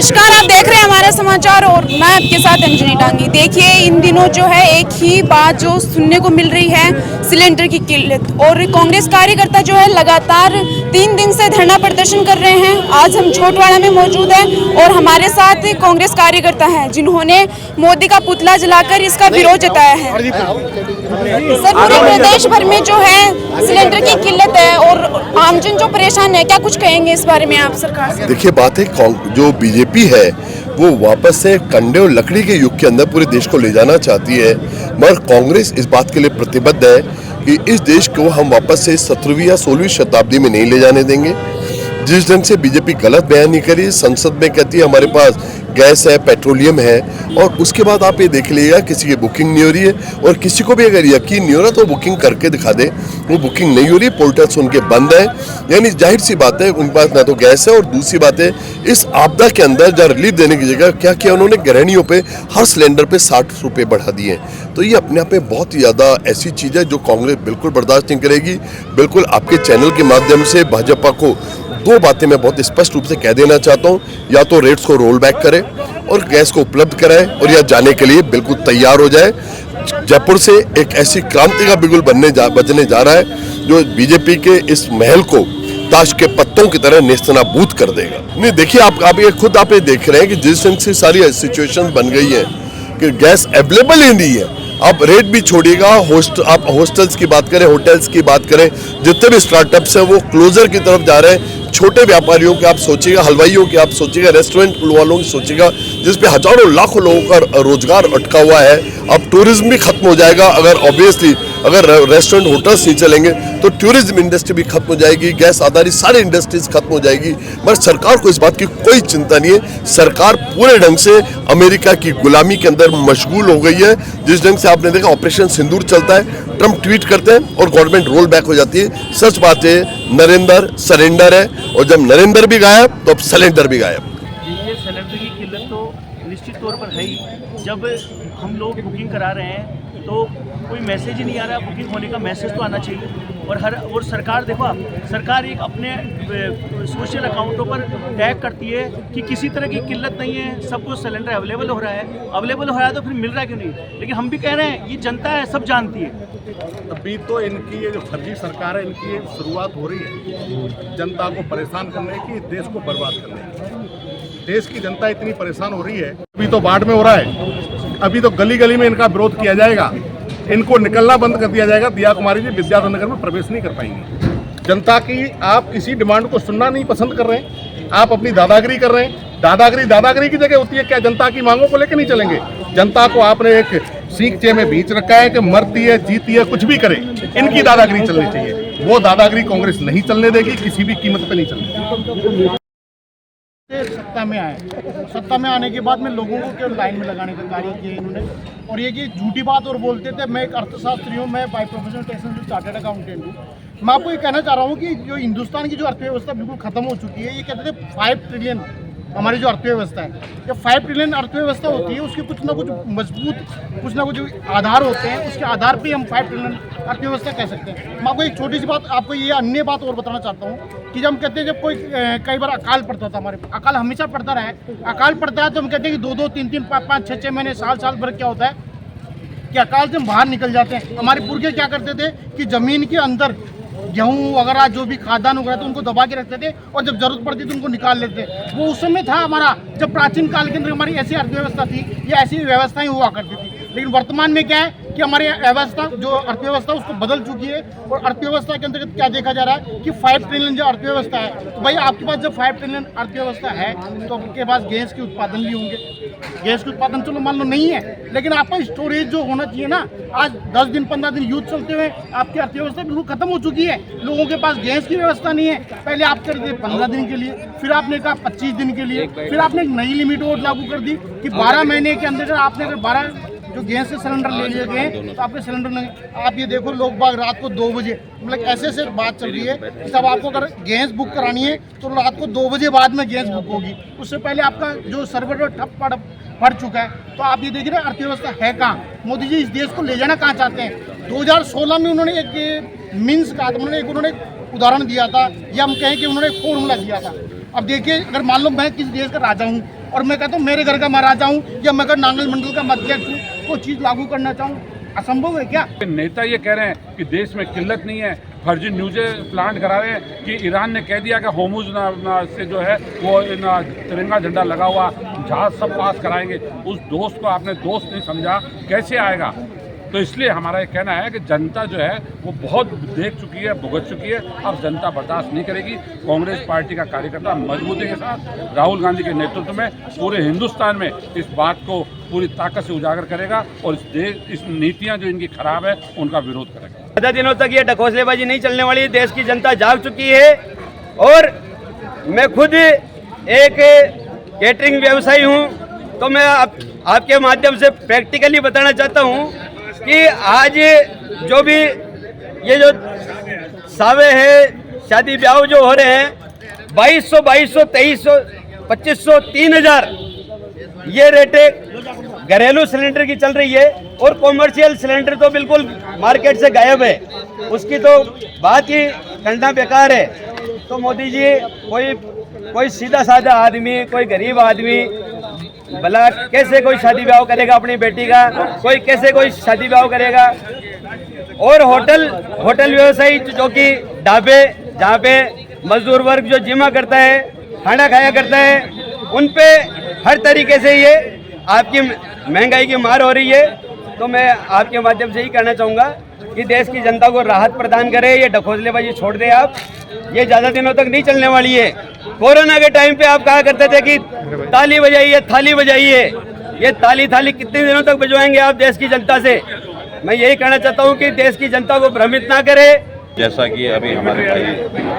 नमस्कार, आप देख रहे हैं हमारा समाचार और मैं आपके साथ अंजनी टांगी। देखिए, इन दिनों जो है एक ही बात जो सुनने को मिल रही है, सिलेंडर की किल्लत। और कांग्रेस कार्यकर्ता जो है लगातार 3 दिन से धरना प्रदर्शन कर रहे हैं। आज हम छोटवाड़ा में मौजूद हैं और हमारे साथ कांग्रेस कार्यकर्ता हैं जिन्होंने मोदी का पुतला जलाकर इसका विरोध जताया है। सर, पूरे प्रदेश भर में जो है सिलेंडर की किल्लत है और आमजन जो परेशान है, क्या कुछ कहेंगे इस बारे में आप सरकार से? देखिए, बात है जो बीजेपी है वो वापस से कंडे और लकड़ी के युग के अंदर पूरे देश को ले जाना चाहती है, मगर कांग्रेस इस बात के लिए प्रतिबद्ध है कि इस देश को हम वापस से 17वीं या 16वीं शताब्दी में नहीं ले जाने देंगे। जिस ढंग से बीजेपी गलत बयान नहीं करी, संसद में कहती है हमारे पास गैस है, पेट्रोलियम है, और उसके बाद आप ये देख लीजिएगा किसी की बुकिंग नहीं हो रही है। और किसी को भी अगर यकीन नहीं हो रहा तो बुकिंग करके दिखा दे, वो बुकिंग नहीं हो रही, पोर्टल्स उनके बंद है। यानी जाहिर सी बात है उनके पास ना तो गैस है। और दूसरी बात है, इस आपदा के अंदर जहाँ रिलीफ देने की जगह क्या किया उन्होंने, गृहिणियों पे हर सिलेंडर पे 60 रुपये बढ़ा दिए। तो ये अपने आप में बहुत ही ज़्यादा ऐसी चीज़ है जो कांग्रेस बिल्कुल बर्दाश्त नहीं करेगी। बिल्कुल आपके चैनल के माध्यम से भाजपा को 2 बातें मैं बहुत स्पष्ट रूप से कह देना चाहता हूँ। या तो रेट्स को रोल बैक करें और गैस को उपलब्ध कराएं, और या जाने के लिए बिल्कुल तैयार हो जाए। जयपुर से एक ऐसी क्रांति का बिगुल बजने जा रहा है जो बीजेपी के इस महल को ताश के पत्तों की तरह नेस्तनाबूद कर देगा। नहीं, देखिए, आप ये खुद आप ये देख रहे हैं कि जिस ढंग से सारी सिचुएशन बन गई है कि गैस अवेलेबल ही नहीं है। आप रेट भी छोड़िएगा, आप हॉस्टल्स की बात करें, होटल्स की बात करें, जितने भी स्टार्टअप्स हैं वो क्लोजर की तरफ जा रहे हैं। छोटे व्यापारियों के आप सोचिएगा, हलवाइयों के आप सोचिएगा, रेस्टोरेंट वालों की सोचिएगा, जिसपे हजारों लाखों लोगों का रोजगार अटका हुआ है। अब टूरिज्म भी खत्म हो जाएगा। अगर रेस्टोरेंट होटल्स नहीं चलेंगे तो टूरिज्म इंडस्ट्री भी खत्म हो जाएगी, गैस आधारित सारी इंडस्ट्रीज खत्म हो जाएगी। मगर सरकार को इस बात की कोई चिंता नहीं है। सरकार पूरे ढंग से अमेरिका की गुलामी के अंदर मशगूल हो गई है। जिस ढंग से आपने देखा ऑपरेशन सिंदूर चलता है, ट्रंप ट्वीट करते हैं और गवर्नमेंट रोल बैक हो जाती है। सच बात है, नरेंद्र सरेंडर है, और जब नरेंद्र भी गायब तो अब सिलेंडर भी गायब। ये सिलेंडर की किल्लत तो निश्चित तौर पर है ही। जब हम लोग बुकिंग करा रहे हैं तो कोई मैसेज ही नहीं आ रहा। बुकिंग होने का मैसेज तो आना चाहिए। और सरकार देखो, आप सरकार एक अपने सोशल अकाउंटों पर टैग करती है कि किसी तरह की किल्लत नहीं है, सबको सिलेंडर अवेलेबल हो रहा है तो फिर मिल रहा है क्यों नहीं? लेकिन हम भी कह रहे हैं, ये जनता है, सब जानती है। अभी तो इनकी ये जो फर्जी सरकार है, इनकी शुरुआत हो रही है जनता को परेशान करने की, देश को बर्बाद करने की। देश की जनता इतनी परेशान हो रही है। अभी तो बाढ़ में हो रहा है, अभी तो गली गली में इनका विरोध किया जाएगा, इनको निकलना बंद कर दिया जाएगा। दिया कुमारी जी विद्याधर नगर में प्रवेश नहीं कर पाएंगे। जनता की आप इसी डिमांड को सुनना नहीं पसंद कर रहे हैं, आप अपनी दादागिरी कर रहे हैं। दादागिरी की जगह होती है क्या? जनता की मांगों को लेकर नहीं चलेंगे। जनता को आपने एक सीखचे में बीच रखा है कि मरती है, जीती है, कुछ भी करे, इनकी दादागिरी चलनी चाहिए। वो दादागिरी कांग्रेस नहीं चलने देगी, किसी भी कीमत पे नहीं चलने। सत्ता में आए, सत्ता में आने के बाद में लोगों को केवल लाइन में लगाने का कार्य किया इन्होंने। और ये कि झूठी बात और बोलते थे। मैं एक अर्थशास्त्री हूँ, मैं by professional technical chartered accountant हूँ। मैं आपको ये कहना चाह रहा हूँ कि जो हिंदुस्तान की जो अर्थव्यवस्था बिल्कुल खत्म हो चुकी है। ये कहते थे 5 ट्रिलियन हमारी जो अर्थव्यवस्था है, ये 5 ट्रिलियन अर्थव्यवस्था होती है, उसके कुछ ना कुछ मजबूत, कुछ ना कुछ आधार होते हैं। उसके आधार पे हम 5 ट्रिलियन अर्थव्यवस्था कह सकते हैं। मैं आपको एक छोटी सी बात, आपको ये अन्य बात और बताना चाहता हूँ कि जब हम कहते हैं, जब कोई कई बार अकाल पड़ता था, हमारे अकाल हमेशा पड़ता रहा है। अकाल पड़ता है तो हम कहते हैं कि 2-2, 3-3, 5-5, 6-6 महीने, साल भर क्या होता है कि अकाल से हम बाहर निकल जाते हैं। हमारे पुरखे क्या करते थे कि जमीन के अंदर गेहूँ वगैरह जो भी खाद्यान्न वगैरह तो उनको दबा के रखते थे, और जब जरूरत पड़ती थी उनको निकाल लेते। वो उस समय था हमारा, जब प्राचीन काल के अंदर हमारी ऐसी अर्थव्यवस्था थी, या ऐसी व्यवस्थाएं हुआ करती थी। लेकिन वर्तमान में क्या है कि हमारी व्यवस्था, जो अर्थव्यवस्था उसको बदल चुकी है। और अर्थव्यवस्था के अंतर्गत क्या देखा जा रहा है कि 5 ट्रिलियन जो अर्थव्यवस्था है, तो भाई आपके पास जब 5 ट्रिलियन अर्थव्यवस्था है तो आपके पास गैस के उत्पादन भी होंगे। गैस के उत्पादन चलो मान लो नहीं है, लेकिन आपका स्टोरेज जो होना चाहिए ना। आज 10 दिन 15 दिन युद्ध चलते हुए आपकी अर्थव्यवस्था बिल्कुल खत्म हो चुकी है। लोगों के पास गैस की व्यवस्था नहीं है। पहले आप कर दिए 15 दिन के लिए, फिर आपने कहा 25 दिन के लिए, फिर आपने एक नई लिमिट और लागू कर दी कि 12 महीने के अंदर आपने अगर 12 जो गैस के सिलेंडर ले लिए गए तो आपके सिलेंडर नहीं। आप ये देखो, लोग बाग रात को 2 बजे, मतलब ऐसे बात चल रही है। तब आपको अगर गैस बुक करानी है तो रात को 2 बजे बाद में गैस बुक होगी। उससे पहले आपका जो सर्वर ठप पड़ चुका है। तो आप ये देखिए अर्थव्यवस्था है कहाँ? मोदी जी इस देश को ले जाना कहाँ चाहते हैं? 2016 में उन्होंने एक मीन्स कहा था, उन्होंने एक उदाहरण दिया था, या हम कहें कि उन्होंने एक फॉर्मूला दिया था अब देखिए, अगर मान लो मैं किसी देश का राजा हूँ और मैं कहता हूँ मेरे घर का मैं राजा हूँ, या मैं अगर नांगल मंडल का अध्यक्ष हूँ, वो चीज़ लागू करना चाहूँ, असंभव है क्या? नेता ये कह रहे हैं कि देश में किल्लत नहीं है, फर्जी न्यूज़ें प्लांट करा रहे हैं कि ईरान ने कह दिया कि होर्मुज से जो है वो तिरंगा झंडा लगा हुआ जहाज सब पास कराएंगे। उस दोस्त को आपने दोस्त नहीं समझा, कैसे आएगा? तो इसलिए हमारा ये कहना है कि जनता जो है वो बहुत देख चुकी है, भुगत चुकी है, अब जनता बर्दाश्त नहीं करेगी। कांग्रेस पार्टी का कार्यकर्ता मजबूती के साथ राहुल गांधी के नेतृत्व में पूरे हिंदुस्तान में इस बात को पूरी ताकत से उजागर करेगा और इस नीतियां जो इनकी खराब है उनका विरोध करेगा। ज़्यादा दिनों तक ये ढकोसलेबाजी नहीं चलने वाली। देश की जनता जाग चुकी है और मैं खुद एक केटरिंग व्यवसायी हूँ, तो मैं आपके माध्यम से प्रैक्टिकली बताना चाहता हूँ कि आज जो भी ये जो सावे है, शादी ब्याह जो हो रहे हैं, 2200, 2300, 2500, 3000 ये रेटें घरेलू सिलेंडर की चल रही है और कॉमर्शियल सिलेंडर तो बिल्कुल मार्केट से गायब है। उसकी तो बात ही करना बेकार है। तो मोदी जी, कोई सीधा साधा आदमी, कोई गरीब आदमी भला कैसे कोई शादी ब्याह करेगा अपनी बेटी का? कोई कैसे कोई शादी ब्याह करेगा? और होटल व्यवसायी जो कि ढाबे जहाँ पे मजदूर वर्ग जो जिमा करता है, खाना खाया करता है, उन पे हर तरीके से ये आपकी महंगाई की मार हो रही है। तो मैं आपके माध्यम से ही कहना चाहूँगा कि देश की जनता को राहत प्रदान करें, ये ढकोसलेबाजी छोड़ दें आप। ये ज़्यादा दिनों तक नहीं चलने वाली है। कोरोना के टाइम पे आप कहा करते थे कि ताली बजाइए, थाली बजाइए। ये ताली कितने दिनों तक बजवाएंगे आप देश की जनता से? मैं यही कहना चाहता हूँ कि देश की जनता को भ्रमित ना करें। जैसा कि अभी हमारे भाई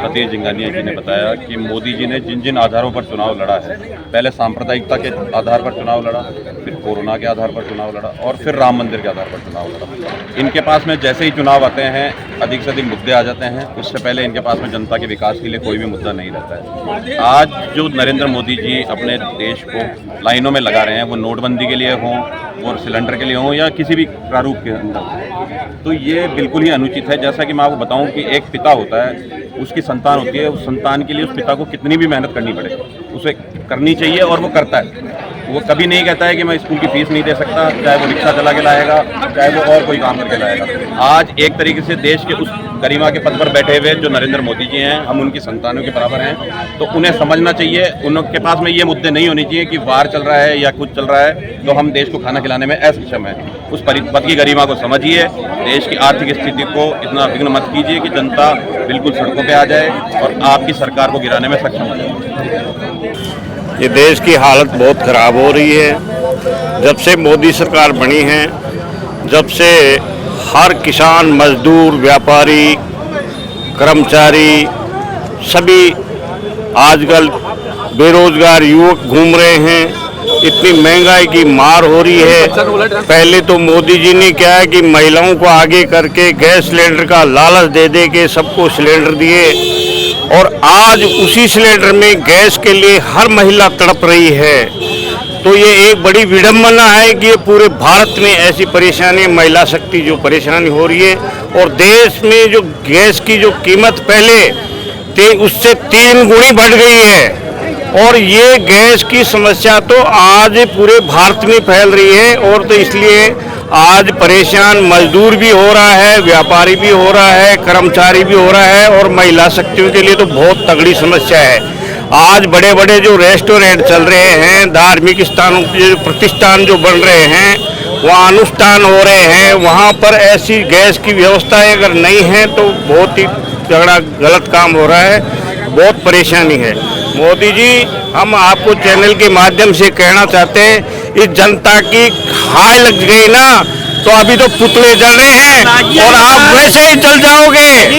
सतीश जिंगानिया जी ने बताया कि मोदी जी ने जिन जिन आधारों पर चुनाव लड़ा है, पहले सांप्रदायिकता के आधार पर चुनाव लड़ा, फिर कोरोना के आधार पर चुनाव लड़ा और फिर राम मंदिर के आधार पर चुनाव लड़ा। इनके पास में जैसे ही चुनाव आते हैं अधिक से अधिक मुद्दे आ जाते हैं। उससे पहले इनके पास में जनता के विकास के लिए कोई भी मुद्दा नहीं रहता है। आज जो नरेंद्र मोदी जी अपने देश को लाइनों में लगा रहे हैं, वो नोटबंदी के लिए हों और सिलेंडर के लिए हों या किसी भी प्रारूप के अंदर, तो ये बिल्कुल ही अनुचित है। जैसा कि मैं आपको बताऊं कि एक पिता होता है, उसकी संतान होती है, उस संतान के लिए उस पिता को कितनी भी मेहनत करनी पड़े उसे करनी चाहिए और वो करता है। वो कभी नहीं कहता है कि मैं स्कूल की फीस नहीं दे सकता, चाहे वो रिक्शा चला के लाएगा, चाहे वो और कोई काम करके लाएगा। आज एक तरीके से देश के उस गरिमा के पद पर बैठे हुए जो नरेंद्र मोदी जी हैं, हम उनकी संतानों के बराबर हैं। तो उन्हें समझना चाहिए, उनके पास में ये मुद्दे नहीं होने चाहिए कि वार चल रहा है या कुछ चल रहा है तो हम देश को खाना खिलाने में असक्षम है। उस पद की गरिमा को समझिए, देश की आर्थिक स्थिति को इतना विघ्न मत कीजिए कि जनता बिल्कुल सड़कों पे आ जाए और आपकी सरकार को गिराने में सक्षम हो जाए। ये देश की हालत बहुत ख़राब हो रही है। जब से मोदी सरकार बनी है, जब से हर किसान, मजदूर, व्यापारी, कर्मचारी सभी आजकल बेरोजगार युवक घूम रहे हैं। इतनी महंगाई की मार हो रही है। पहले तो मोदी जी ने क्या है कि महिलाओं को आगे करके गैस सिलेंडर का लालच दे के सबको सिलेंडर दिए और आज उसी सिलेंडर में गैस के लिए हर महिला तड़प रही है। तो ये एक बड़ी विडंबना है कि ये पूरे भारत में ऐसी परेशानी, महिला शक्ति जो परेशानी हो रही है। और देश में जो गैस की जो कीमत पहले थी उससे 3 गुनी बढ़ गई है और ये गैस की समस्या तो आज पूरे भारत में फैल रही है। और तो इसलिए आज परेशान मजदूर भी हो रहा है, व्यापारी भी हो रहा है, कर्मचारी भी हो रहा है और महिला शक्तियों के लिए तो बहुत तगड़ी समस्या है। आज बड़े बड़े जो रेस्टोरेंट चल रहे हैं, धार्मिक स्थानों के प्रतिष्ठान जो बन रहे हैं, वहाँ अनुष्ठान हो रहे हैं, वहाँ पर ऐसी गैस की व्यवस्था अगर नहीं है तो बहुत ही तगड़ा गलत काम हो रहा है, बहुत परेशानी है। मोदी जी, हम आपको चैनल के माध्यम से कहना चाहते हैं, इस जनता की हाय लग गई ना तो अभी तो पुतले जल रहे हैं और आप वैसे ही जल जाओगे।